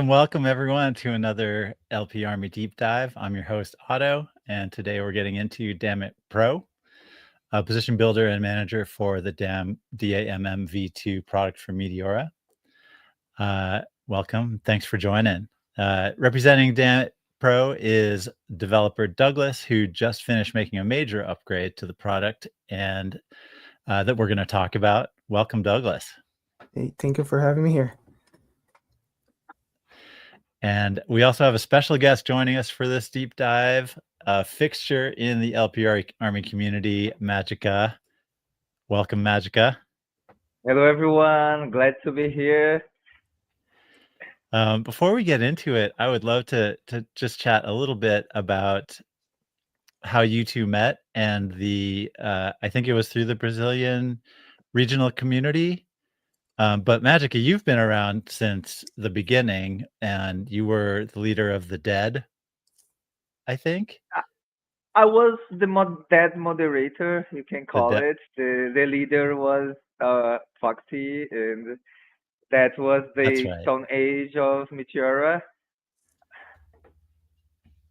Welcome everyone to another LP Army Deep Dive. I'm your host, Otto, and today we're getting into DAMMIT.pro, a position builder and manager for the DAMM v2 product for Meteora. Welcome. Thanks for joining. Representing DAMMIT.pro is developer Douglas, who just finished making a major upgrade to the product and that we're going to talk about. Welcome, Douglas. Hey, thank you for having me here. And we also have a special guest joining us for this deep dive, a fixture in the LP Army community, Magica. Welcome, Magica. Hello, everyone. Glad to be here. Before we get into it, I would love to just chat a little bit about how you two met and the, I think it was through the Brazilian regional community. But Magica, you've been around since the beginning, and you were the leader of the Dead, I think. I was the Dead moderator, you can call it. The leader was Foxy, and that was the Stone Age of Meteora.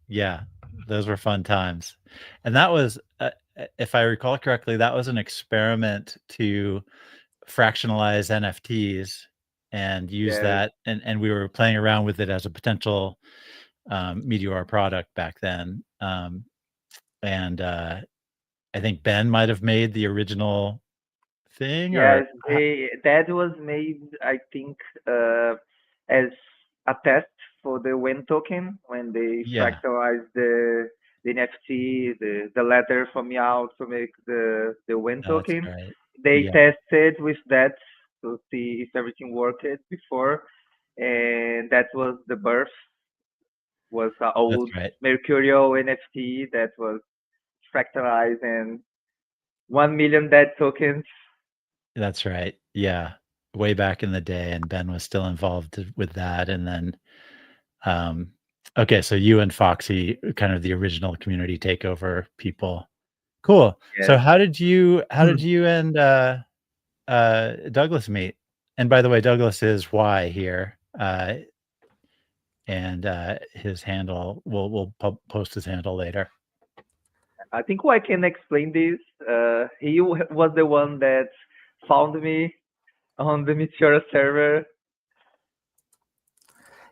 Yeah, those were fun times. And that was, if I recall correctly, that was an experiment to fractionalize NFTs and use that, and we were playing around with it as a potential Meteora product back then. And I think Ben might have made the original thing. Yes, that was made, I think, as a test for the WEN token when they fractalized the NFT, the letter from Meow to make the WEN token. Right. They tested with that to see if everything worked before, and that was the birth. Was an old Mercurial NFT that was fractalized and 1 million dead tokens. That's right. Yeah, way back in the day, and Ben was still involved with that. And then, okay, so you and Foxy, kind of the original community takeover people. Cool. Yeah. So how did you and Douglas meet? And by the way, Douglas is Y here, and his handle, we'll post his handle later. I think I can explain this. He was the one that found me on the Meteora server.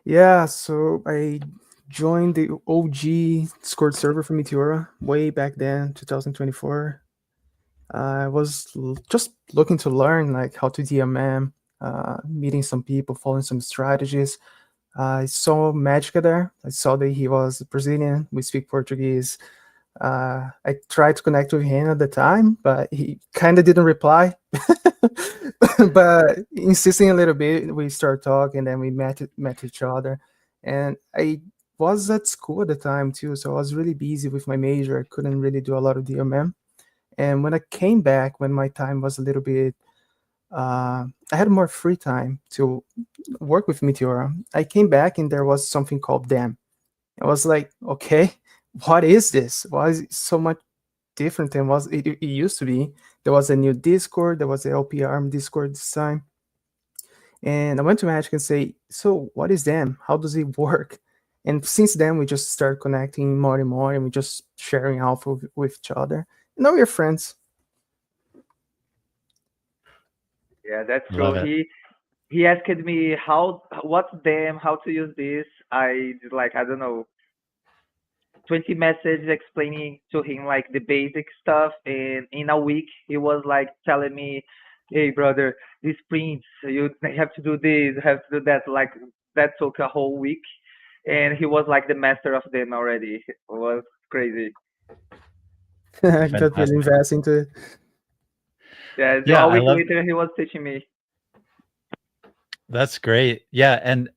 Yeah, so I joined the OG Discord server for Meteora way back then, 2024. I was just looking to learn like how to DMM, meeting some people, following some strategies. I saw Magica there. I saw that he was Brazilian. We speak Portuguese. I tried to connect with him at the time, but he kind of didn't reply. But insisting a little bit, we started talking, and then we met each other. And I was at school at the time too, so I was really busy with my major. I couldn't really do a lot of DMM. And when I came back, when my time was a little bit, I had more free time to work with Meteora. I came back and there was something called DAMM. I was like, okay, what is this? Why is it so much different than what it used to be? There was a new Discord. There was the LP Arm Discord this time. And I went to Magic and say, so what is DAMM? How does it work? And since then, we just started connecting more and more, and we just sharing alpha with each other. Now we're friends. Yeah, that's Love true. it. He asked me what's them, how to use this. I did like, I don't know, 20 messages explaining to him like the basic stuff, and in a week he was like telling me, "Hey brother, these prints, you have to do this, you have to do that." Like that took a whole week, and he was like the master of them already. It was crazy. Got really Fantastic. invest into it. Yeah, so Yeah, a I week love later he was teaching me. that's great. Yeah, and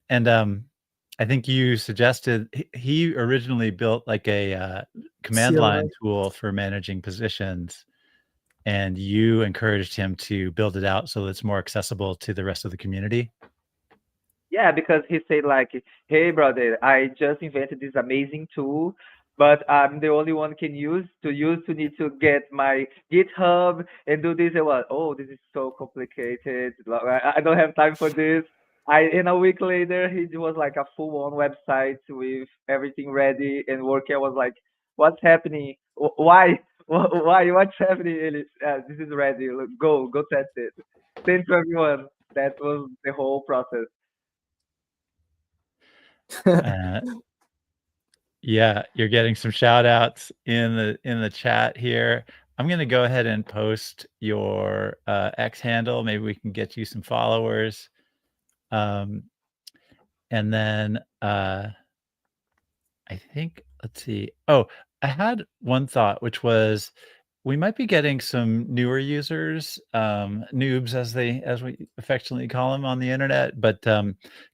I think you suggested he originally built like a command line CLI. tool for managing positions, and you encouraged him to build it out so that it's more accessible to the rest of the community. Yeah, because he said like, "Hey brother, I just invented this amazing tool, but I'm the only one can use to need to get my GitHub and do this." And what? Oh, this is so complicated. Like, I don't have time for this. In a week later, he was like a full-on website with everything ready and working. I was like, "What's happening? Why? Why? What's happening?" And this is ready. Look, go test it. Send to everyone. That was the whole process. Uh, yeah, you're getting some shout outs in the chat here. I'm gonna go ahead and post your X handle. Maybe we can get you some followers. And then I think, let's see. Oh, I had one thought, which was we might be getting some newer users, noobs as we affectionately call them on the internet, but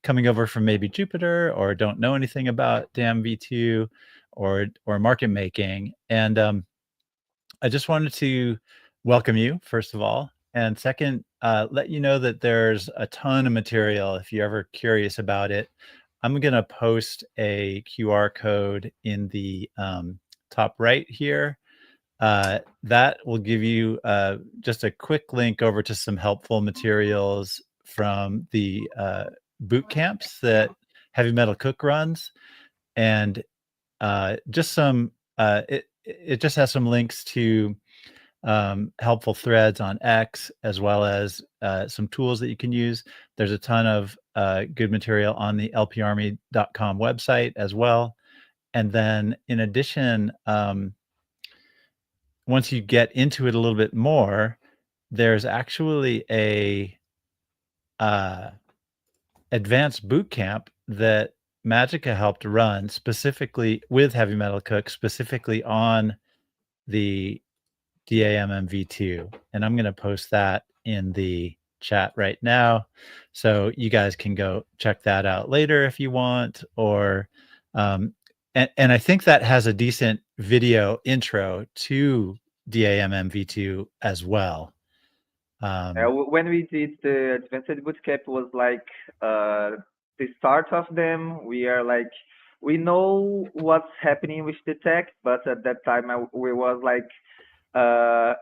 coming over from maybe Jupiter or don't know anything about DAM V2 or market making. And I just wanted to welcome you, first of all. And second, let you know that there's a ton of material if you're ever curious about it. I'm going to post a QR code in the top right here. That will give you just a quick link over to some helpful materials from the boot camps that Heavy Metal Cook runs. And just some, it just has some links to helpful threads on X, as well as some tools that you can use. There's a ton of good material on the lparmy.com website as well. And then in addition, once you get into it a little bit more, there's actually a advanced boot camp that Magica helped run specifically with Heavy Metal Cook, specifically on the DAMMV2, and I'm going to post that in the chat right now, so you guys can go check that out later if you want. Or and I think that has a decent video intro to DAMMV2 as well. When we did the advanced bootcamp, was like the start of them. We are like, we know what's happening with the tech, but at that time we was like, uh,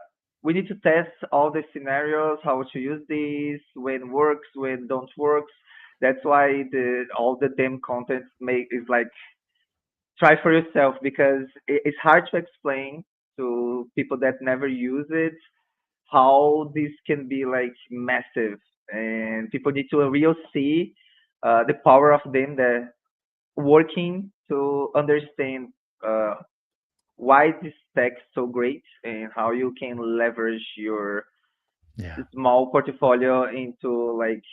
we need to test all the scenarios, how to use these, when works, when don't works. That's why the all the dem content make is like, try for yourself, because it's hard to explain to people that never use it how this can be like massive, and people need to real see the power of them that working to understand uh, why this tech is so great and how you can leverage your Yeah, small portfolio into like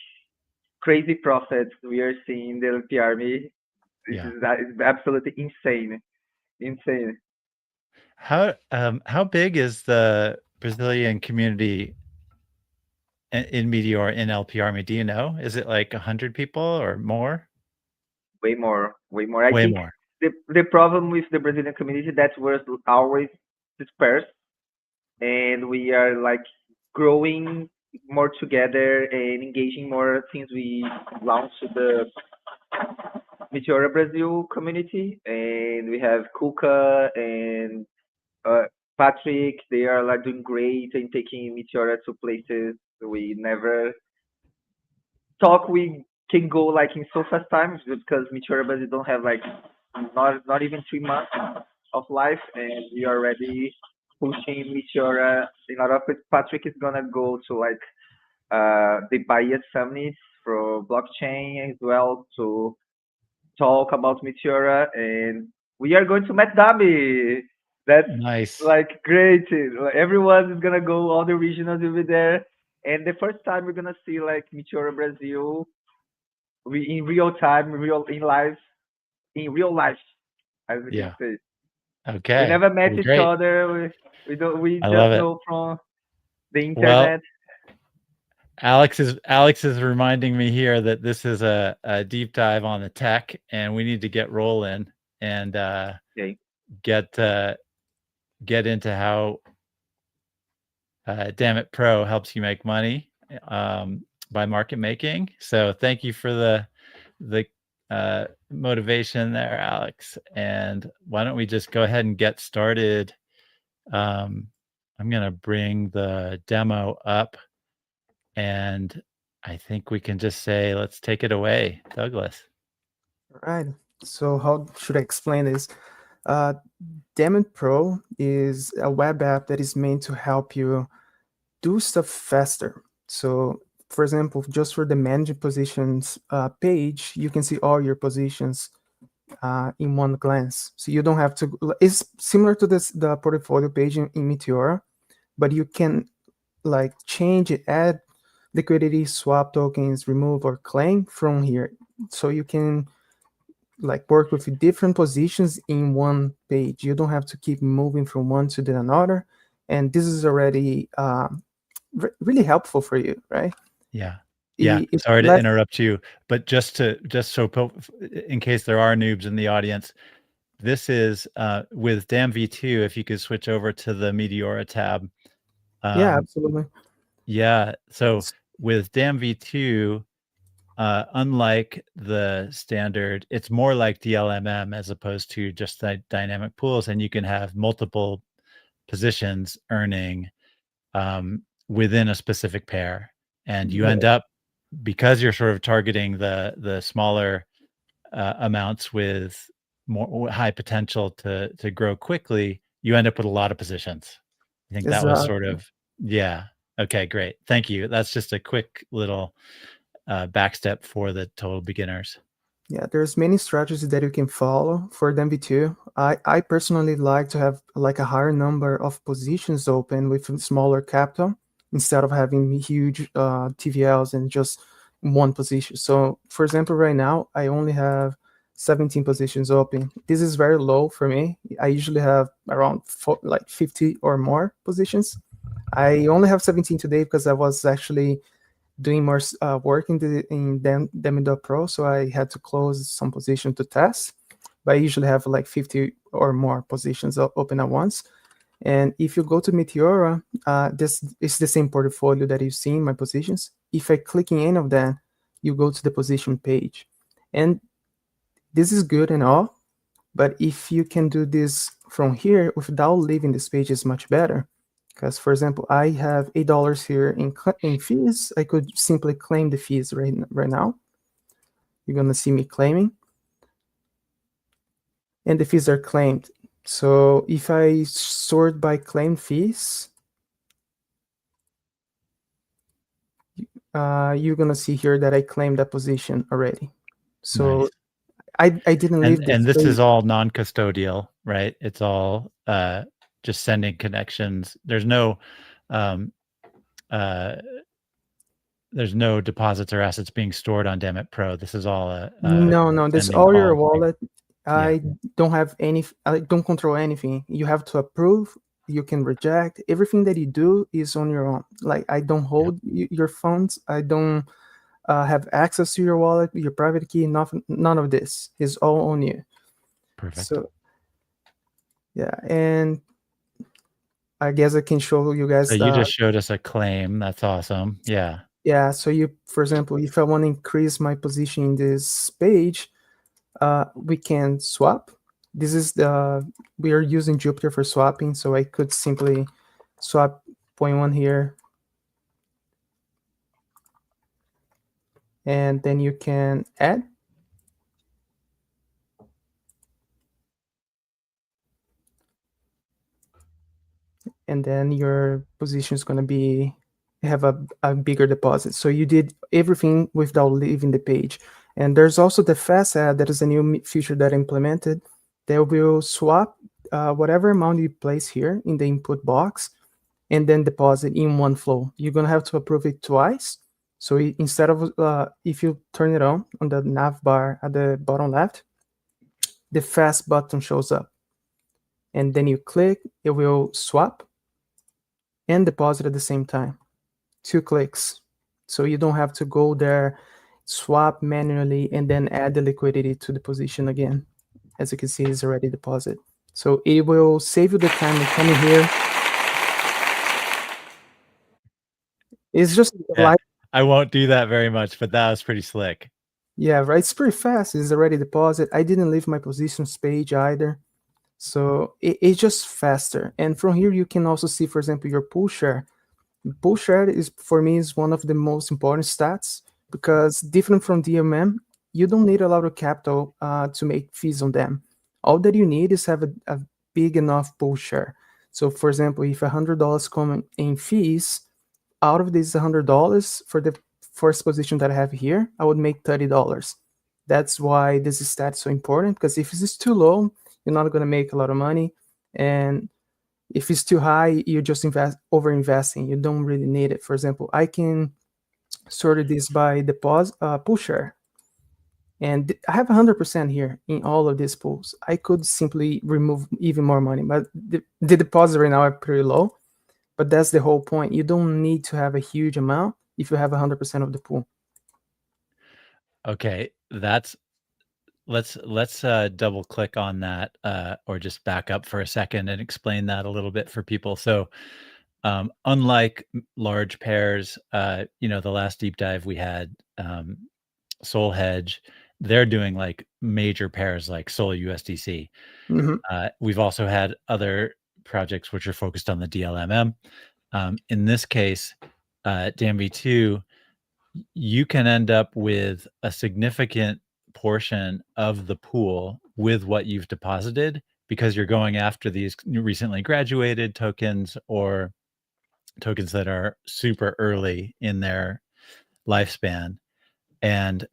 crazy profits we are seeing in the LP Army. This yeah. is absolutely insane, insane. How big is the Brazilian community in Meteor in LP Army? Do you know? Is it like 100 people or more? Way more, way more. I Way think more. the problem with the Brazilian community that we're always dispersed, and we are like growing more together and engaging more since we launched the Meteora Brazil community, and we have Kuka and uh, Patrick. They are like doing great and taking Meteora to places we never thought we can go like in so fast time, because Meteora Brazil don't have like not even 3 months of life, and we are already pushing Meteora. In order of it, Patrick is gonna go to like the Bahia Summit for blockchain as well to talk about Meteora, and we are going to Met Dami. That's Nice. like great. Everyone is gonna go. All the regionals will be there, and the first time we're gonna see like Meteora Brazil, in real time, in real life, as we can Yeah. say. We Okay. never met Well, each great. other. We don't. We I love just it. know from the Well, internet. Alex is reminding me here that this is a deep dive on the tech, and we need to get rolling and Okay. get into how DAMMIT.pro helps you make money by market making. So thank you for the motivation there, Alex. And why don't we just go ahead and get started? I'm going to bring the demo up, and I think we can just say, let's take it away, Douglas. All right. So how should I explain this? DAMMIT.pro is a web app that is meant to help you do stuff faster. So, for example, just for the managing positions page, you can see all your positions in one glance. So you don't have to. It's similar to the portfolio page in Meteora, but you can like change it, add liquidity, swap tokens, remove or claim from here. So you can like work with different positions in one page. You don't have to keep moving from one to the another. And this is already really helpful for you, right? Yeah. Yeah. Sorry to interrupt you, but just so in case there are noobs in the audience, this is with DAMV2. If you could switch over to the Meteora tab. Yeah, absolutely. Yeah. So with DAMV2, unlike the standard, it's more like DLMM as opposed to just the dynamic pools, and you can have multiple positions earning within a specific pair, and you end up, because you're sort of targeting the smaller amounts with more high potential to grow quickly, you end up with a lot of positions. I think that was sort of, yeah. Okay, great. Thank you. That's just a quick little backstep for the total beginners. Yeah, there's many strategies that you can follow for DMV2. I personally like to have like a higher number of positions open with smaller capital instead of having huge TVLs and just one position. So for example, right now, I only have 17 positions open. This is very low for me. I usually have around 50 or more positions. I only have 17 today because I was actually doing more work in DAMMIT.pro, so I had to close some position to test. But I usually have like 50 or more positions open at once. And if you go to Meteora, this is the same portfolio that you see in my positions. If I click in any of them, you go to the position page. And this is good and all, but if you can do this from here without leaving this page, is much better. Because, for example, I have $8 here in fees. I could simply claim the fees right now. You're going to see me claiming. And the fees are claimed. So if I sort by claim fees, you're going to see here that I claimed that position already. So nice. I didn't leave this. And this is all non-custodial, right? It's all just sending connections. There's no deposits or assets being stored on DAMMIT.pro. This is all no. This is all your wallet. I don't have any. I don't control anything. You have to approve. You can reject. Everything that you do is on your own. Like I don't hold your funds. I don't have access to your wallet, your private key. None of this is all on you. Perfect. So yeah, and I guess I can show you guys. So you just showed us a claim. That's awesome. Yeah. Yeah. So you, for example, if I want to increase my position in this page, we can swap. This is we are using Jupyter for swapping, so I could simply swap 0.1 here, and then you can add. And then your position is going to be have a bigger deposit. So you did everything without leaving the page. And there's also the fast add, that is a new feature that I implemented, that will swap whatever amount you place here in the input box and then deposit in one flow. You're gonna have to approve it twice. So instead of, if you turn it on the nav bar at the bottom left, the fast button shows up. And then you click, it will swap and deposit at the same time. 2 clicks. So you don't have to go there, swap manually, and then add the liquidity to the position again. As you can see, it's already deposited. So it will save you the time of coming here. It's just like, I won't do that very much, but that was pretty slick. Yeah, right. It's pretty fast. It's already deposited. I didn't leave my positions page either. So it's just faster. And from here, you can also see, for example, your pool share. Pool share is, for me, is one of the most important stats, because different from DMM, you don't need a lot of capital to make fees on them. All that you need is have a big enough pool share. So for example, if $100 come in fees, out of this $100 for the first position that I have here, I would make $30. That's why this stat is so important, because if it's too low, you're not going to make a lot of money. And if it's too high, you're just over investing. You don't really need it. For example, I can sort this by deposit pool share, and I have 100% here in all of these pools. I could simply remove even more money, but the deposit right now are pretty low. But that's the whole point. You don't need to have a huge amount if you have 100% of the pool. Okay, let's double click on that, or just back up for a second and explain that a little bit for people. So unlike large pairs, the last deep dive we had, Sol Hedge, they're doing like major pairs like Sol USDC. We've also had other projects which are focused on the DLMM. In this case, DAMMIT.pro, you can end up with a significant portion of the pool with what you've deposited, because you're going after these recently graduated tokens or tokens that are super early in their lifespan. And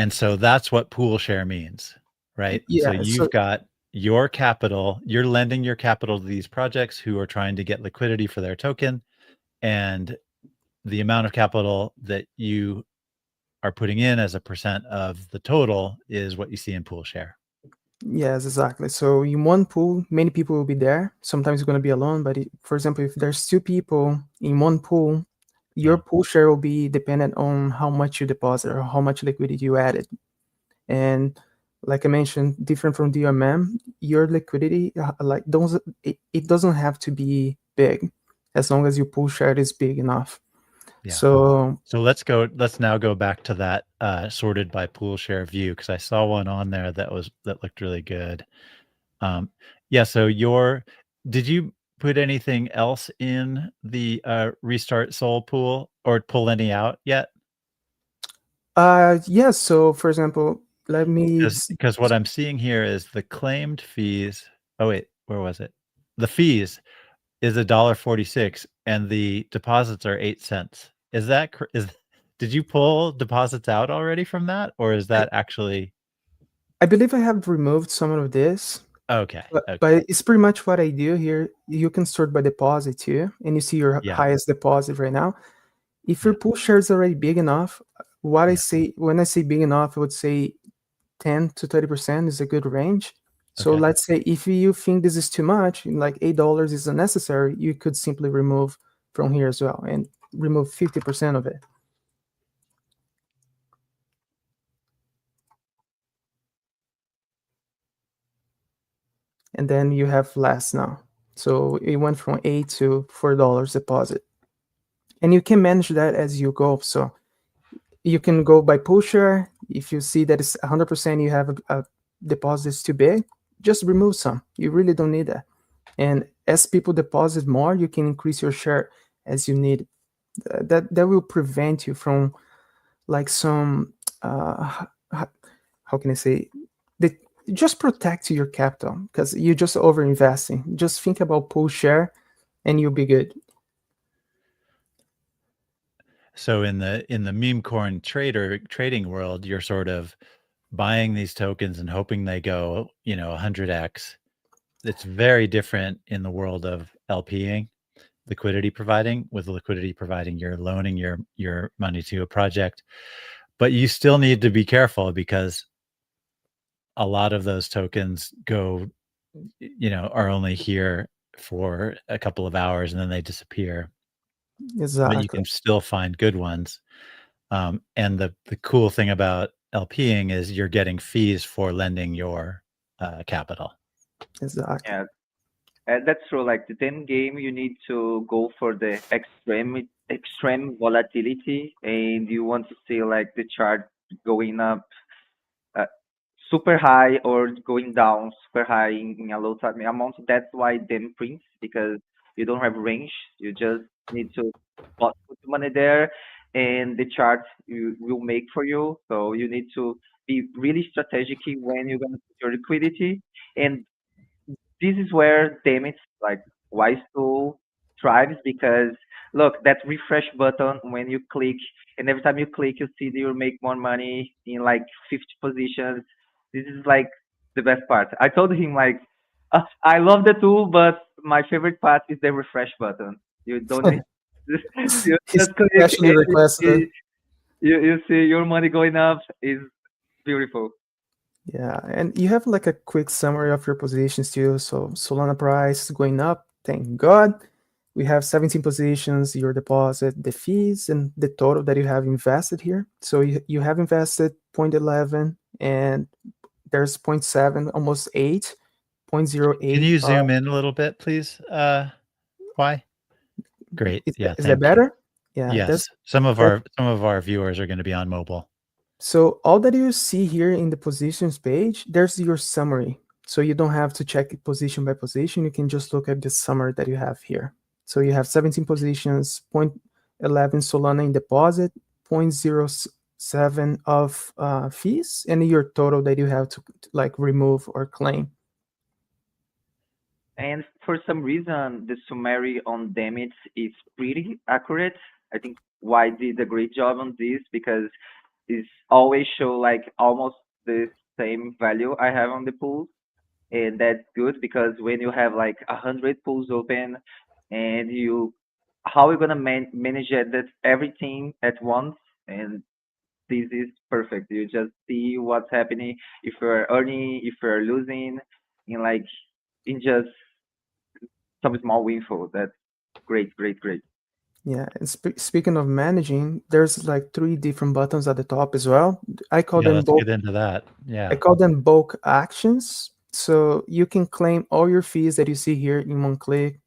so that's what pool share means, right? Yeah, so you've got your capital, you're lending your capital to these projects who are trying to get liquidity for their token, and the amount of capital that you are putting in as a percent of the total is what you see in pool share. Yes, exactly. So in one pool, many people will be there. Sometimes you're going to be alone, but for example, if there's 2 people in one pool, your pool share will be dependent on how much you deposit or how much liquidity you added. And like I mentioned, different from DMM, your liquidity, it doesn't have to be big as long as your pool share is big enough. Yeah. So let's now go back to that sorted by pool share view, because I saw one on there that looked really good. Yeah, so did you put anything else in the restart Sol pool or pull any out yet? yes. So for example, let me, because what I'm seeing here is the claimed fees. Oh wait, where was it? The fees is $1.46 and the deposits are 8 cents. Did you pull deposits out already from that, or is that actually? I believe I have removed some of this. Okay. But it's pretty much what I do here. You can sort by deposit too, and you see your highest deposit right now. If your pool share is already big enough, I say, when I say big enough, I would say 10 to 30% is a good range. So let's say if you think this is too much, like $8 is unnecessary, you could simply remove from here as well and remove 50% of it. And then you have less now. So it went from $8 to $4 deposit. And you can manage that as you go. So you can go by pool share. If you see that it's 100%, you have a deposit is too big, just remove some. You really don't need that. And as people deposit more, you can increase your share as you need. That will prevent you from like some how can I say, just protect your capital, because you're just over investing. Just think about pool share and you'll be good. So in the meme coin trading world, you're sort of buying these tokens and hoping they go, 100x. It's very different in the world of LPing, liquidity providing. With liquidity providing, you're loaning your money to a project, but you still need to be careful because a lot of those tokens go, are only here for a couple of hours and then they disappear. But you Exactly. can still find good ones. And the cool thing about LPing is you're getting fees for lending your capital. Exactly. Yeah, that's true. Like the then game, you need to go for the extreme volatility, and you want to see like the chart going up uh, super high or going down super high in a low time amount. That's why them prints, because you don't have range. You just need to put money there, and the chart you will make for you. So you need to be really strategic when you're gonna put your liquidity. And this is where Dammit, like Wise Tool, thrives, because look, that refresh button when you click, and every time you click, you see that you make more money in like 50 positions. This is like the best part. I told him like, I love the tool, but my favorite part is the refresh button. You don't need, you He's just click actually and requested it. you see your money going up. Is beautiful. Yeah, and you have like a quick summary of your positions too. So Solana price is going up, thank God. We have 17 positions, your deposit, the fees, and the total that you have invested here. So you have invested 0.11 and there's 0.7, almost 8, 0.08. Can you zoom in a little bit, please? Why? Great. Yeah, Is that thank you. better? Yeah, Yes. Some of our viewers are going to be on mobile. so all that you see here in the positions page, there's your summary. So you don't have to check it position by position. You can just look at the summary that you have here. So you have 17 positions, 0.11 Solana in deposit, 0.07 of fees, and your total that you have to like remove or claim. And for some reason, the summary on Dammit is pretty accurate. I think Y did a great job on this, because it's always show like almost the same value I have on the pool. And that's good, because when you have like 100 pools open, and how you gonna manage everything at once, and this is perfect. You just see what's happening, if you're earning, if you're losing, in like in just some small windfall. That's great, great, great. Yeah, and speaking of managing, there's like 3 different buttons at the top as well. I call Yeah, them let's bulk. get into that. Yeah. I call them bulk actions. So you can claim all your fees that you see here in one click.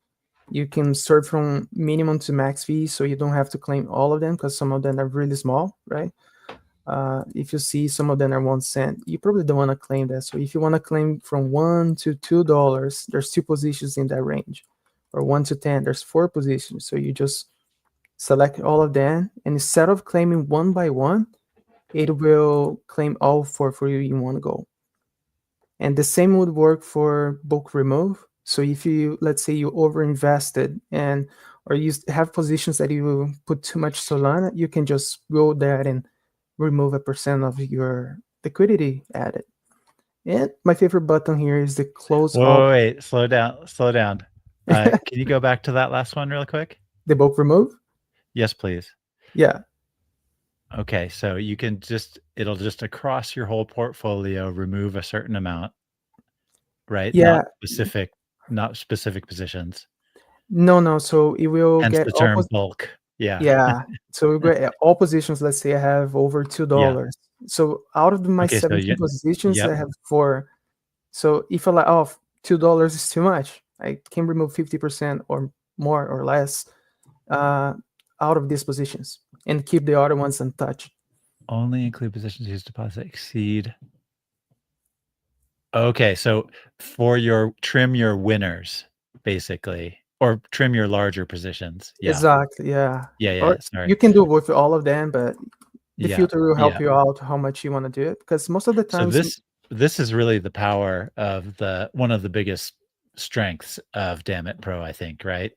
You can start from minimum to max fees, so you don't have to claim all of them because some of them are really small, right? If you see some of them are 1 cent, you probably don't want to claim that. So if you want to claim from $1 to $2, there's 2 positions in that range, or 1 to 10, there's 4 positions. So you just select all of them, and instead of claiming one by one, it will claim all 4 for you in one go. And the same would work for bulk remove. So if you, let's say you overinvested or you have positions that you put too much Solana, you can just go there and remove a percent of your liquidity added. And my favorite button here is the close all. Wait, slow down. Can you go back to that last one real quick? The bulk remove? Yes, please. Yeah. Okay, so you can it'll just across your whole portfolio remove a certain amount, right? Yeah. Not specific positions. No. So it will Hence get the term bulk. Yeah. Yeah. So we get all positions. Let's say I have over $2. So out of my Okay, so 17 positions, yep. I have 4. So if I like, oh, $2 is too much, I can remove 50% or more or less out of these positions and keep the other ones untouched. Only include positions whose deposit exceed. Okay, so trim your winners, basically, or trim your larger positions. Yeah. Exactly. Yeah. Yeah. Or Sorry. you can do it with all of them, but the Yeah. filter will help Yeah. you out how much you want to do it, because most of the So times this is really the power of one of the biggest strengths of DAMMIT.pro, I think, right?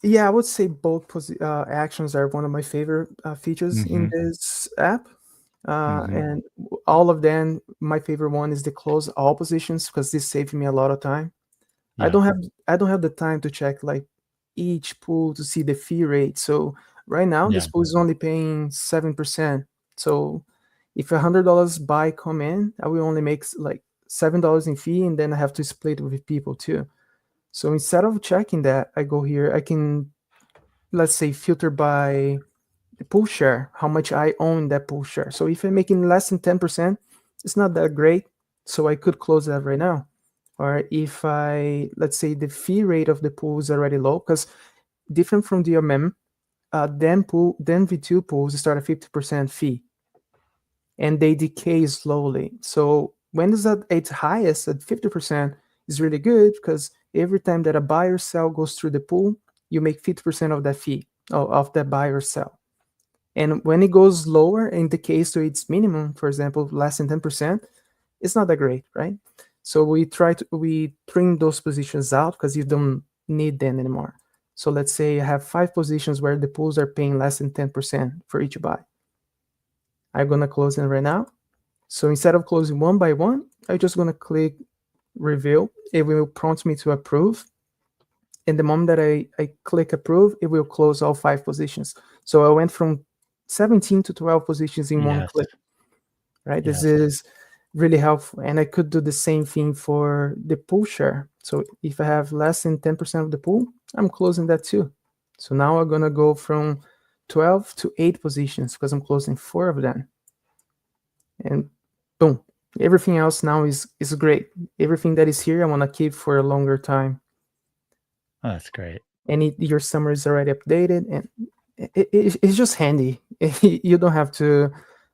Yeah, I would say both actions are one of my favorite features in this app. And all of them, my favorite one is the close all positions, because this saved me a lot of time. I don't have the time to check like each pool to see the fee rate. So right now this pool is only paying 7%. So if $100 buy come in, I will only make like $7 in fee, and then I have to split it with people too. So instead of checking that, I go here, I can, let's say, filter by the pool share, how much I own that pool share. So if I'm making less than 10%, it's not that great. So I could close that right now. Or if let's say the fee rate of the pool is already low, because different from DMM, then V2 pools start at 50% fee, and they decay slowly. So when is at its highest at 50% is really good, because every time that a buy or sell goes through the pool, you make 50% of that fee of that buy or sell. And when it goes lower and decays to its minimum, for example, less than 10%, it's not that great, right? So we trim those positions out because you don't need them anymore. So let's say I have 5 positions where the pools are paying less than 10% for each buy. I'm gonna close them right now. So instead of closing one by one, I'm just gonna click review. It will prompt me to approve. And the moment that I click approve, it will close all 5 positions. So I went from 17 to 12 positions in one click, right? This is really helpful. And I could do the same thing for the pool share. So if I have less than 10% of the pool, I'm closing that too. So now I'm gonna go from 12 to 8 positions because I'm closing 4 of them. And boom, everything else now is great. Everything that is here, I wanna keep for a longer time. Oh, that's great. And your summary is already updated, and it's just handy. You don't have to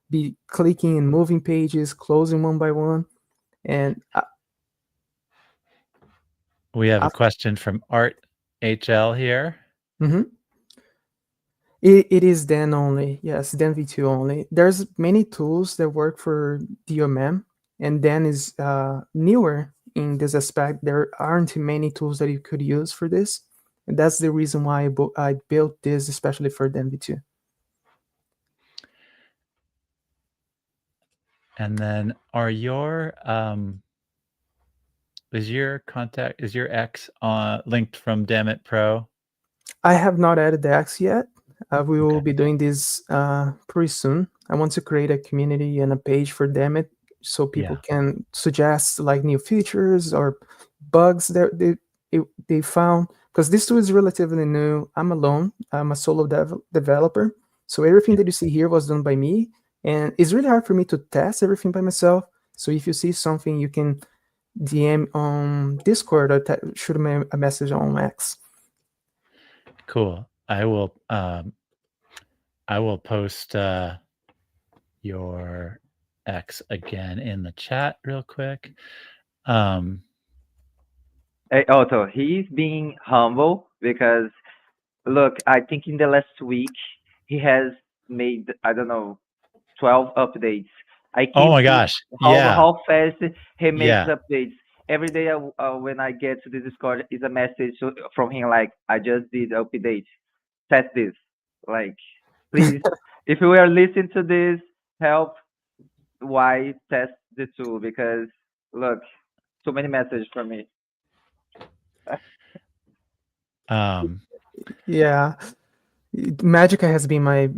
be clicking and moving pages, closing one by one. And we have a question from Art HL here. It is Dan only. Yes, Dan V2 only. There's many tools that work for DOMM, and Dan is newer in this aspect. There aren't many tools that you could use for this. And that's the reason why I built this especially for Dan V2. And then are your is your X linked from DAMMIT.pro? I have not added the X yet. We will be doing this pretty soon. I want to create a community and a page for Dammit so people can suggest like new features or bugs that they found, because this tool is relatively new. I'm alone. I'm a solo developer. So everything that you see here was done by me, and it's really hard for me to test everything by myself. So if you see something, you can DM on Discord or shoot me a message on X. Cool. I will post your X again in the chat real quick. Also, he's being humble because, look, I think in the last week he has made, I don't know, 12 updates. I keep oh my gosh! how fast he makes updates. Every day when I get to the Discord, is a message from him like, I just did update. Test this. Like, please, if you are listening to this, help why test the tool, because look, too many messages from me. Yeah, Magica has been my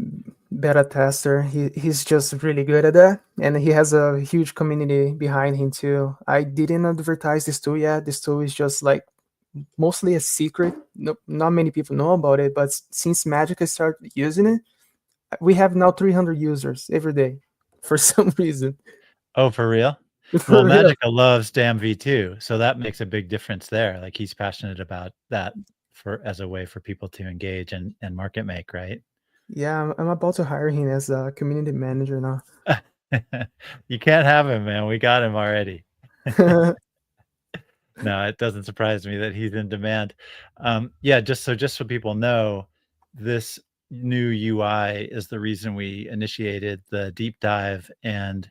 beta tester. He's just really good at that, and he has a huge community behind him too. I didn't advertise this tool yet. This tool is just like mostly a secret. No, not many people know about it, but since Magica started using it, we have now 300 users every day for some reason. Oh, for real? Well, Magica loves DAMM V2, so that makes a big difference there. Like he's passionate about that as a way for people to engage and market make, right? Yeah, I'm about to hire him as a community manager now. You can't have him, man. We got him already. No, it doesn't surprise me that he's in demand. Yeah, just so people know, this new UI is the reason we initiated the deep dive, and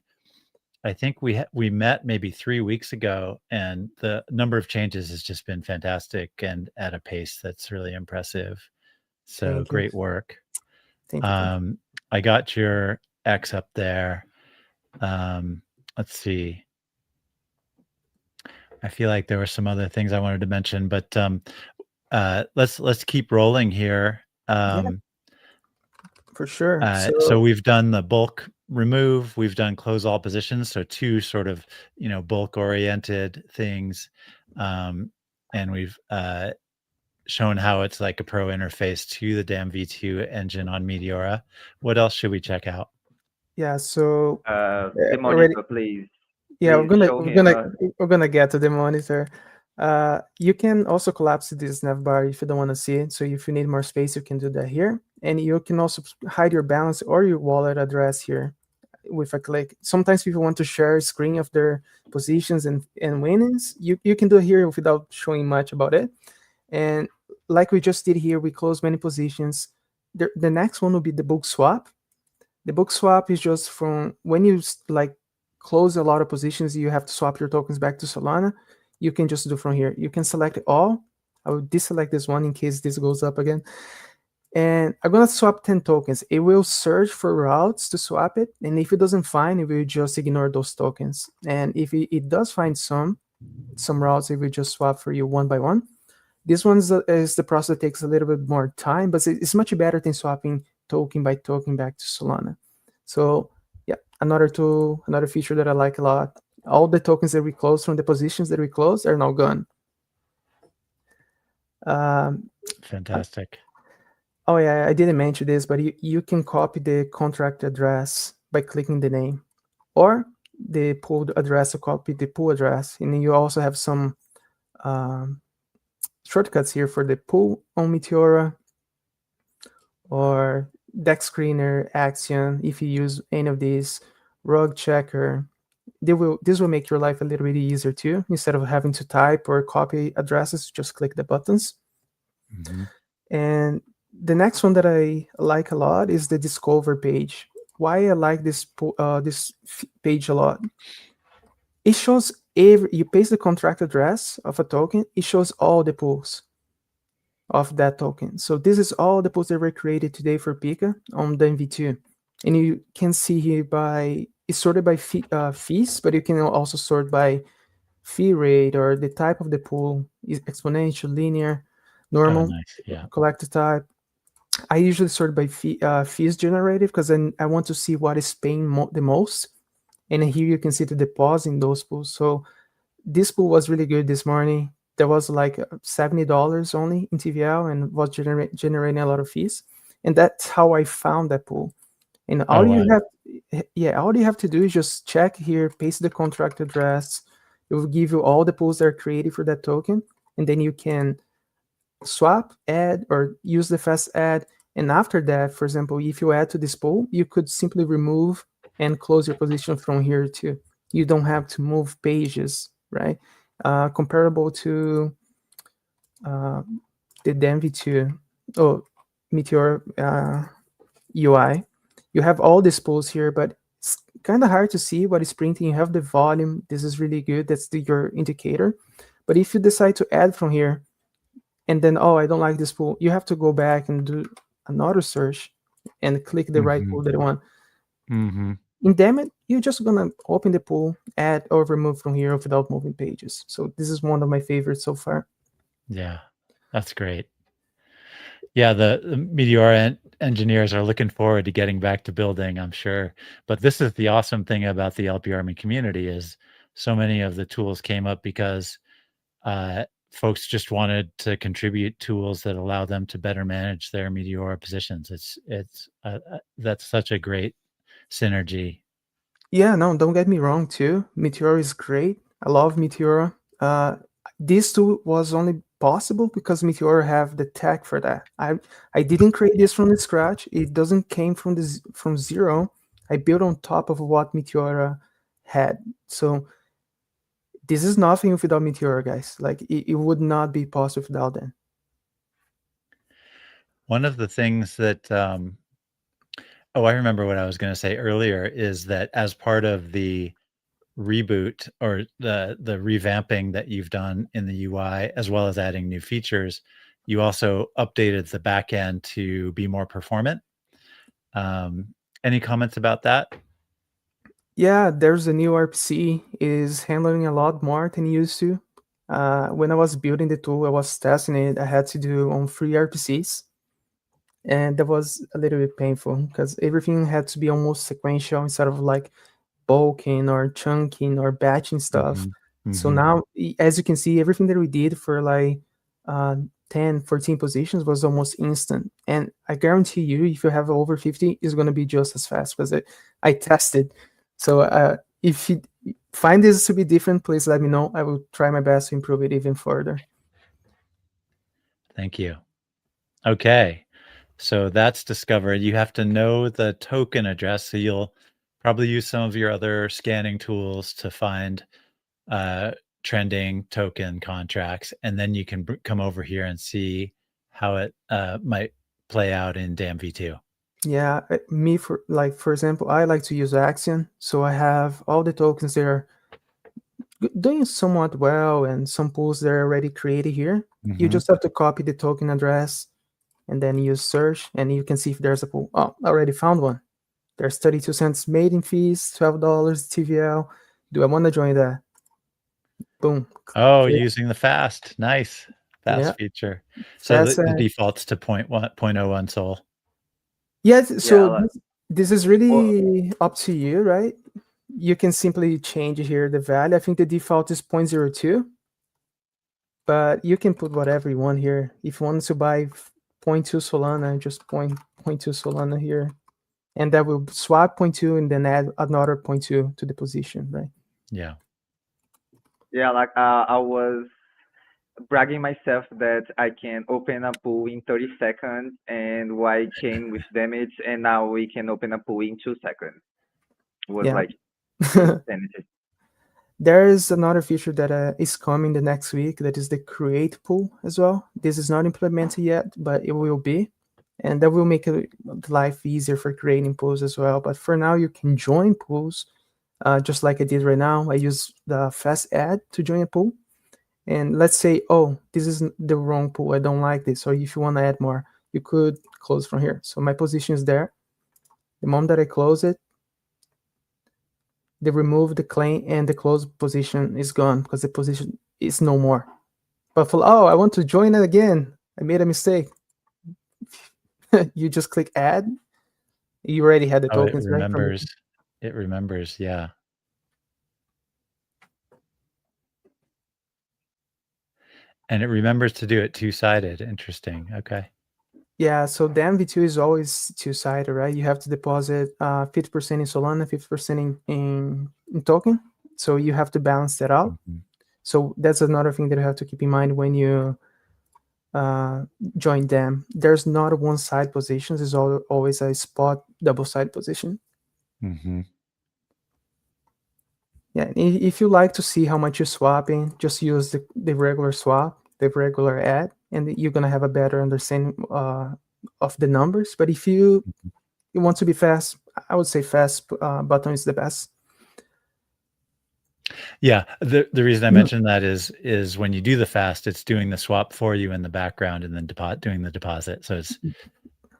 I think we met maybe 3 weeks ago, and the number of changes has just been fantastic and at a pace that's really impressive. So Thank you. great work. Thank you. I got your X up there. Let's see. I feel like there were some other things I wanted to mention, but let's keep rolling here. Yeah, for sure. So we've done the bulk remove, we've done close all positions, so two sort of bulk oriented things, and we've shown how it's like a pro interface to the DAMM v2 engine on Meteora. What else should we check out? Yeah, so the already, monitor, please. yeah, Please show him, we're gonna get to the monitor. You can also collapse this navbar if you don't want to see it. So if you need more space, you can do that here, and you can also hide your balance or your wallet address here with a click. Sometimes people want to share a screen of their positions and winnings. You can do it here without showing much about it. And like we just did here, we close many positions. The next one will be the book swap. The book swap is just from when you like close a lot of positions, you have to swap your tokens back to Solana. You can just do from here. You can select all. I will deselect this one in case this goes up again. And I'm gonna swap 10 tokens. It will search for routes to swap it, and if it doesn't find, it will just ignore those tokens. And if it does find some routes, it will just swap for you one by one. This one is the process that takes a little bit more time, but it's much better than swapping token by token back to Solana. So yeah, another feature that I like a lot. All the tokens that we close from the positions that we closed are now gone. Fantastic. Oh yeah, I didn't mention this, but you can copy the contract address by clicking the name, or the pool address to copy the pool address, and then you also have some shortcuts here for the pool on Meteora or deck screener, Axion. If you use any of these, rug checker, this will make your life a little bit easier too. Instead of having to type or copy addresses, just click the buttons. Mm-hmm. And the next one that I like a lot is the Discover page. Why I like this page a lot? It shows you paste the contract address of a token. It shows all the pools of that token. So this is all the pools that were created today for Pika on the MV2, and you can see here it's sorted by fees, but you can also sort by fee rate or the type of the pool, is exponential, linear, normal, nice. Yeah. collector type. I usually sort by fees generated because then I want to see what is paying the most. And here you can see the deposit in those pools. So this pool was really good this morning. There was like $70 only in TVL and was generating a lot of fees. And that's how I found that pool. And all you have to do is just check here, paste the contract address. It will give you all the pools that are created for that token. And then you can swap, add, or use the fast add. And after that, for example, if you add to this pool, you could simply remove and close your position from here too. You don't have to move pages, right? Comparable to the DAMM v2 Meteor UI. You have all these pools here, but it's kind of hard to see what is printing. You have the volume. This is really good. That's your indicator. But if you decide to add from here, and then, I don't like this pool, you have to go back and do another search and click the right pool that you want. Mm-hmm. In DAMMIT, you're just gonna open the pool, add or remove from here without moving pages. So this is one of my favorites so far. Yeah, that's great. Yeah, the Meteora engineers are looking forward to getting back to building, I'm sure. But this is the awesome thing about the LP Army community is so many of the tools came up because folks just wanted to contribute tools that allow them to better manage their Meteora positions. It's that's such a great synergy. Yeah, no, don't get me wrong too. Meteora is great. I love Meteora. This tool was only possible because Meteora have the tech for that. I didn't create this from the scratch. It doesn't came from zero. I built on top of what Meteora had. So this is nothing without Meteora, guys. Like it would not be possible without them. One of the things that I remember what I was going to say earlier is that as part of the reboot or the revamping that you've done in the UI, as well as adding new features, you also updated the back end to be more performant. Any comments about that? Yeah, there's a new RPC is handling a lot more than it used to. When I was building the tool, I was testing it. I had to do on 3 RPCs, and that was a little bit painful because everything had to be almost sequential instead of like bulking or chunking or batching stuff. So now, as you can see, everything that we did for like 10, 14 positions was almost instant. And I guarantee you, if you have over 50, it's going to be just as fast because I tested. So if you find this to be different, please let me know. I will try my best to improve it even further. Thank you. Okay. So that's discovered. You have to know the token address. So you'll probably use some of your other scanning tools to find trending token contracts. And then you can come over here and see how it might play out in DAMM v2. Yeah, for example, I like to use Axion. So I have all the tokens that are doing somewhat well and some pools that are already created here. You just have to copy the token address and then use search, and you can see if there's a pool. Oh, I already found one. There's 32 cents maiden fees, $12 TVL. Do I want to join that? Boom. Oh, using the fast. Nice. Fast Yeah. feature. So Fast, the default's to 0.01 Sol. Yeah, so Yeah, this is really up to you, right? You can simply change here the value. I think the default is 0.02, but you can put whatever you want here. If you want to buy 0.2 Solana, just 0.2 Solana here. And that will swap 0.2 and then add another 0.2 to the position, right? Yeah. Yeah, like I was bragging myself that I can open a pool in 30 seconds, and why came with damage, and now we can open a pool in 2 seconds. It was Yeah. like insanity. There is another feature that is coming the next week, that is the create pool as well. This is not implemented yet, but it will be. And that will make life easier for creating pools as well. But for now, you can join pools just like I did right now. I use the fast add to join a pool. And let's say, oh, this is the wrong pool. I don't like this. Or if you want to add more, you could close from here. So my position is there. The moment that I close it, they remove the claim and the closed position is gone because the position is no more. But for, oh, I want to join it again. I made a mistake. You just click add. You already had the tokens, it remembers. Right? It remembers, yeah. And it remembers to do it two-sided. Interesting. Okay. Yeah, so DAMM v2 is always two-sided, right? You have to deposit 50% in Solana, 50% in token. So you have to balance that out. So that's another thing that you have to keep in mind when you join DAMM. There's not a one-side position. There's always a spot double-side position. Yeah, if you like to see how much you're swapping, just use the regular swap, the regular add, and you're going to have a better understanding of the numbers. But if you want to be fast, I would say fast button is the best. Yeah, the reason I mentioned that is when you do the fast, it's doing the swap for you in the background and then doing the deposit. So it's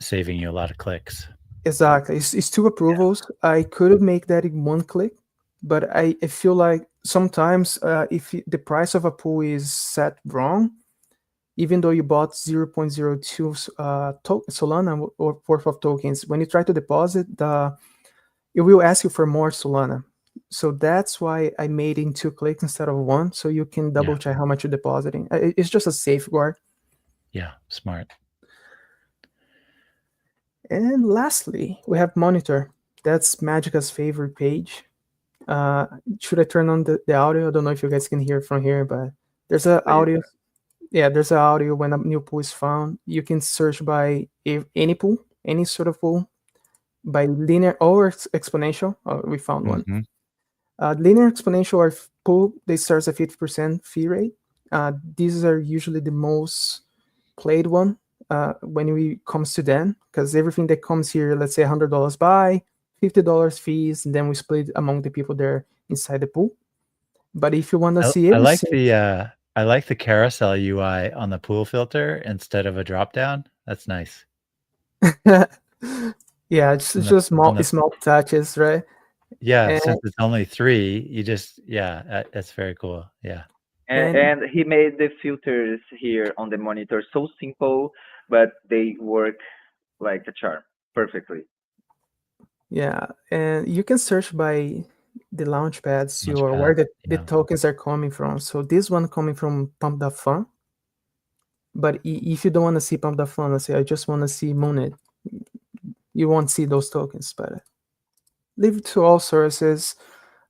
saving you a lot of clicks. Exactly. It's 2 approvals. Yeah. I could make that in 1 click, but I feel like sometimes if the price of a pool is set wrong, even though you bought 0.02 Solana worth of tokens, when you try to deposit, it will ask you for more Solana. So that's why I made it in 2 clicks instead of 1, so you can double check how much you're depositing. It's just a safeguard. Yeah, smart. And lastly, we have Monitor. That's Magica's favorite page. Should I turn on the audio? I don't know if you guys can hear from here, but there's an audio. Yeah, there's an audio when a new pool is found. You can search by any pool, any sort of pool, by linear or exponential. We found one. Linear, exponential, or pool, they start at 50% fee rate. These are usually the most played one when it comes to them, because everything that comes here, let's say $100 buy, $50 fees, and then we split among the people there inside the pool. But if you want to see I like everything, the carousel UI on the pool filter instead of a drop down. That's nice. yeah, it's just small touches, right? Yeah, And, since it's only 3, you just that's very cool. Yeah. And he made the filters here on the monitor so simple, but they work like a charm perfectly. yeah, and you can search by the launch pads where the tokens are coming from. So this one coming from Pump.fun. But if you don't want to see Pump.fun, let's say I just want to see Moonit, you won't see those tokens. But leave it to all sources.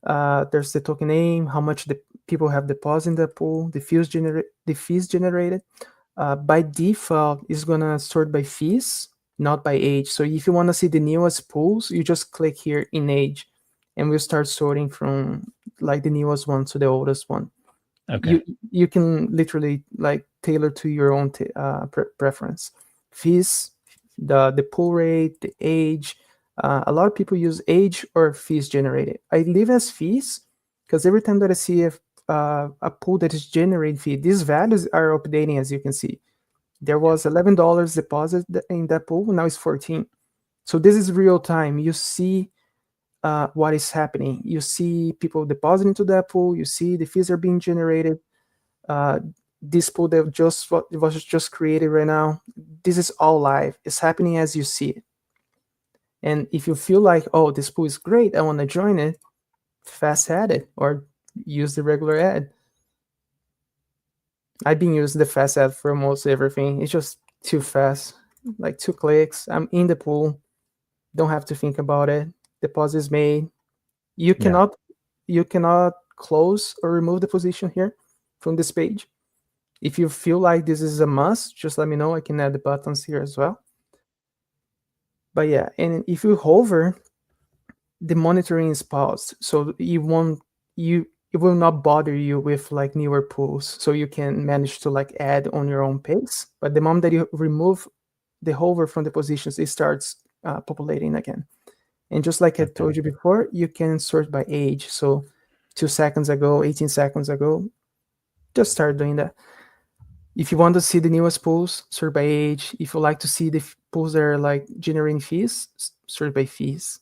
There's the token name, how much the people have deposited in the pool, the fees generated. By default, it's gonna sort by fees, not by age. So if you want to see the newest pools, you just click here in age, and we'll start sorting from like the newest one to the oldest one. Okay. You can literally like tailor to your own preference. Fees, the pool rate, the age. A lot of people use age or fees generated. I leave as fees because every time that I see a pool that is generating fee, these values are updating, as you can see. There was $11 deposit in that pool, now it's 14. So this is real time. You see what is happening. You see people depositing to that pool. You see the fees are being generated. This pool that was just created right now, this is all live. It's happening as you see it. And if you feel like, oh, this pool is great, I want to join it, fast add it or use the regular ad. I've been using the fast ad for almost everything. It's just too fast, like 2 clicks. I'm in the pool, don't have to think about it. Deposit is made. You cannot close or remove the position here from this page. If you feel like this is a must, just let me know. I can add the buttons here as well. But yeah, and if you hover, the monitoring is paused, so it will not bother you with like newer pools, so you can manage to like add on your own pace. But the moment that you remove the hover from the positions, it starts populating again. And just like I told you before, you can sort by age. So 2 seconds ago, 18 seconds ago, just start doing that. If you want to see the newest pools, sort by age. If you like to see the pools that are like generating fees, sort by fees.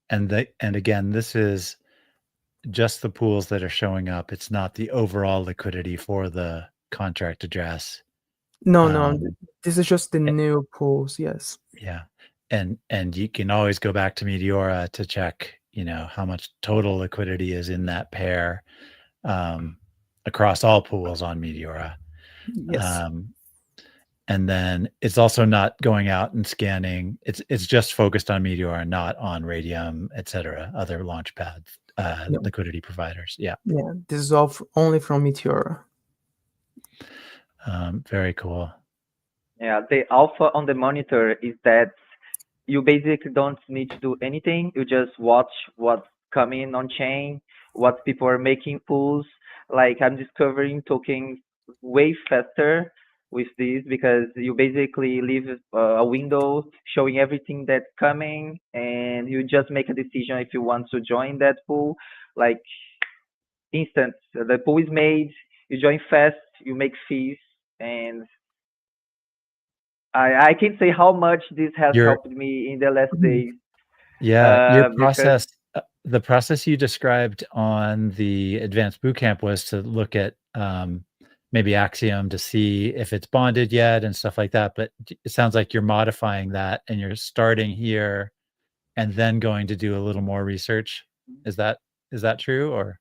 And again, this is just the pools that are showing up. It's not the overall liquidity for the contract address. No, this is just the new pools. Yes. Yeah, and you can always go back to Meteora to check, how much total liquidity is in that pair across all pools on Meteora. Yes. And then it's also not going out and scanning. It's just focused on Meteora, not on Radium, etc., other launchpad liquidity providers. Yeah. Yeah, this is all only from Meteora. Very cool. Yeah, the alpha on the monitor is that you basically don't need to do anything. You just watch what's coming on chain, what people are making pools. Like I'm discovering tokens way faster with this because you basically leave a window showing everything that's coming, and you just make a decision if you want to join that pool. Like instant, the pool is made, you join fast, you make fees, and I can't say how much this has helped me in the last days. Yeah, your Because process, the process you described on the advanced bootcamp was to look at maybe Axiom to see if it's bonded yet and stuff like that. But it sounds like you're modifying that and you're starting here and then going to do a little more research. Is that true or?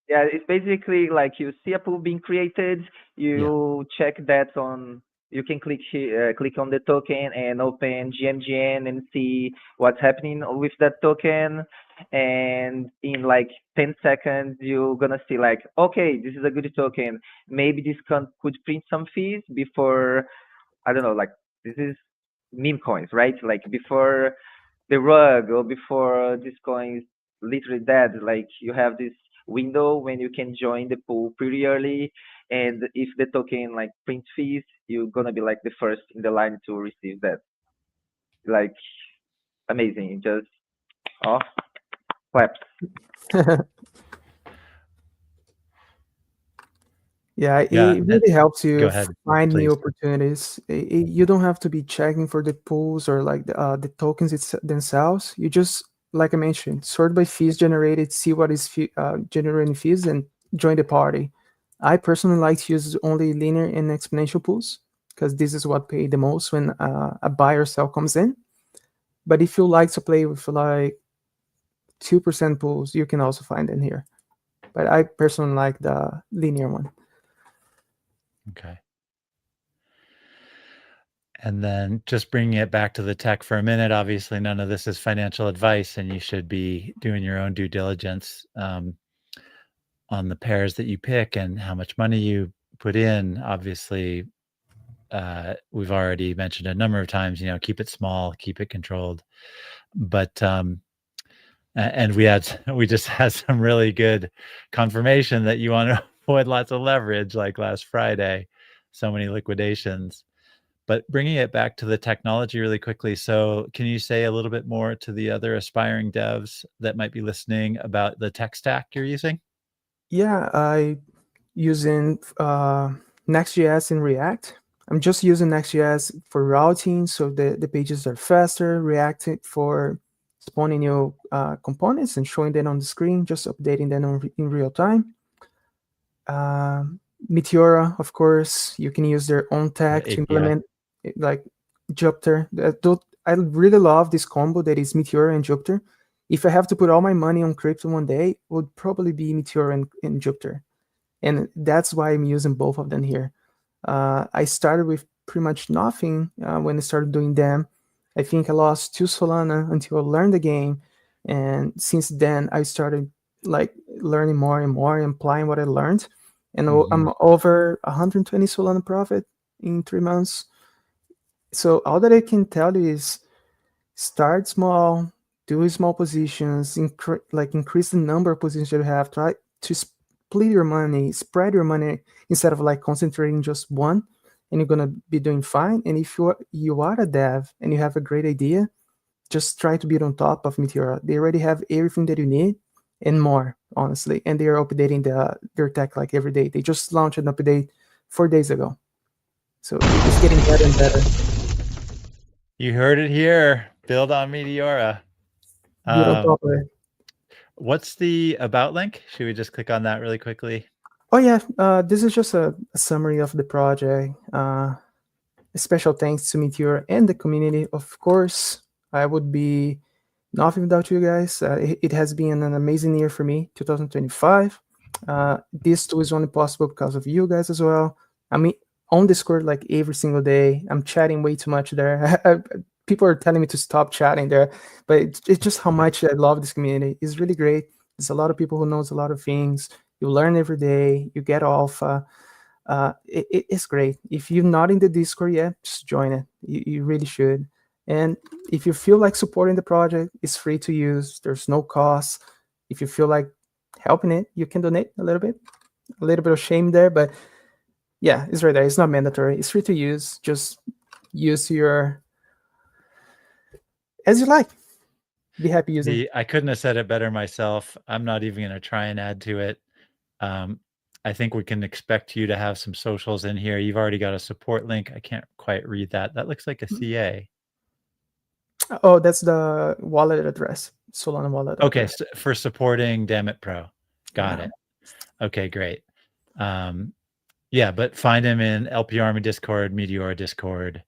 yeah, it's basically like you see a pool being created, you check that on. You can click click on the token and open GMGN and see what's happening with that token. And in like 10 seconds, you're gonna see like, okay, this is a good token. Maybe this could print some fees before, I don't know, like this is meme coins, right? Like before the rug or before this coin is literally dead, like you have this window when you can join the pool pretty early, and if the token like print fees, you're gonna be like the first in the line to receive that. like amazing. Just claps. Yeah, Yeah, it really helps go you ahead, find new please. opportunities. You don't have to be checking for the pools or like the tokens themselves. You just, like I mentioned, sort by fees generated, see what is generating fees, and join the party. I personally like to use only linear and exponential pools because this is what pay the most when a buy or sell comes in. But if you like to play with like 2% pools, you can also find them here. But I personally like the linear one. Okay. And then just bringing it back to the tech for a minute, obviously none of this is financial advice, and you should be doing your own due diligence on the pairs that you pick and how much money you put in. Obviously, we've already mentioned a number of times, keep it small, keep it controlled. But and we just had some really good confirmation that you want to avoid lots of leverage, like last Friday, so many liquidations. But bringing it back to the technology really quickly, so can you say a little bit more to the other aspiring devs that might be listening about the tech stack you're using? Yeah, I using Next.js and React. I'm just using Next.js for routing, so the pages are faster. React for spawning new components and showing them on the screen, just updating them in real time. Meteora, of course, you can use their own tag to implement like Jupyter. I really love this combo that is Meteora and Jupyter. If I have to put all my money on crypto one day, it would probably be Meteora and Jupyter. And that's why I'm using both of them here. I started with pretty much nothing when I started doing them. I think I lost 2 Solana until I learned the game. And since then, I started like learning more and more and applying what I learned. And I'm over 120 Solana profit in 3 months. So all that I can tell you is start small, do small positions, increase the number of positions you have. Try to split your money, spread your money instead of like concentrating just one, and you're gonna be doing fine. And if you are a dev and you have a great idea, just try to build on top of Meteora. They already have everything that you need and more, honestly. And they are updating their tech like every day. They just launched an update 4 days ago, so it's getting better and better. You heard it here. Build on Meteora. Build on top of it. What's the about link? Should we just click on that really quickly? Oh yeah, this is just a summary of the project. A special thanks to Meteor and the community. Of course, I would be nothing without you guys. It has been an amazing year for me, 2025. This tool is only possible because of you guys as well. I mean, on Discord like every single day. I'm chatting way too much there. People are telling me to stop chatting there, but it's just how much I love this community. It's really great. There's a lot of people who knows a lot of things. You learn every day. You get alpha. It's great. If you're not in the Discord yet, just join it. You really should. And if you feel like supporting the project, it's free to use. There's no cost. If you feel like helping it, you can donate a little bit. A little bit of shame there, but yeah, it's right there. It's not mandatory. It's free to use. Just use your as you like. Be happy using. I couldn't have said it better myself. I'm not even going to try and add to it. I think we can expect you to have some socials in here. You've already got a support link. I can't quite read that. That looks like a CA. Oh, that's the wallet address. Solana wallet Okay, address. so for supporting DAMMIT.pro. Got Yeah. it. Okay, great. Yeah, but find him in LP Army Discord, Meteora Discord.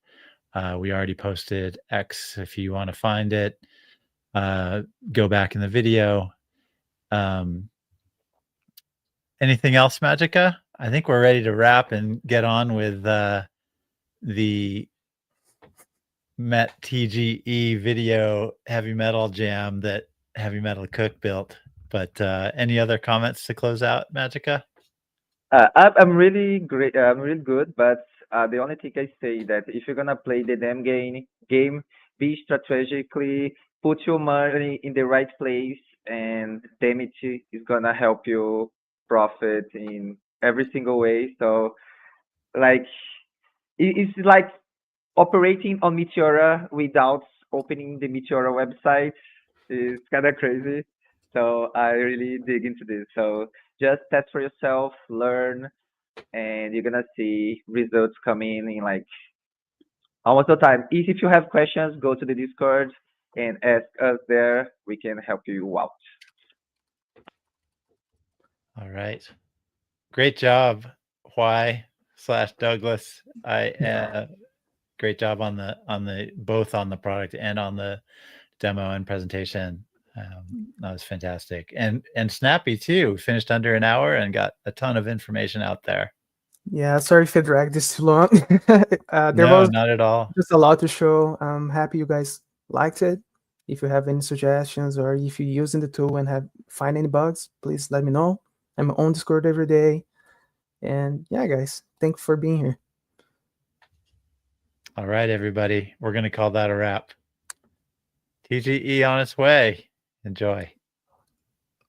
We already posted X if you want to find it. Go back in the video. Anything else, Magica? I think we're ready to wrap and get on with the Met TGE video heavy metal jam that Heavy Metal Cook built. But any other comments to close out, Magica? I'm really great. I'm really good, but the only thing I say that if you're gonna play the damn game, be strategically, put your money in the right place, and Dammit is gonna help you profit in every single way. So, like, it's like operating on Meteora without opening the Meteora website is kind of crazy. So I really dig into this. So just test for yourself, learn, and you're gonna see results coming in like almost all the time. If you have questions, go to the Discord and ask us there. We can help you out. All right. Great job, Douglas. Great job on the both on the product and on the demo and presentation. That was fantastic. And snappy too. Finished under an hour and got a ton of information out there. Yeah, sorry if it dragged this too long. No, not at all. Just a lot to show. I'm happy you guys liked it. If you have any suggestions or if you're using the tool and find any bugs, please let me know. I'm on Discord every day. And yeah, guys, thanks for being here. All right, everybody. We're going to call that a wrap. TGE on its way. Enjoy.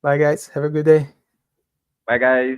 Bye, guys. Have a good day. Bye, guys.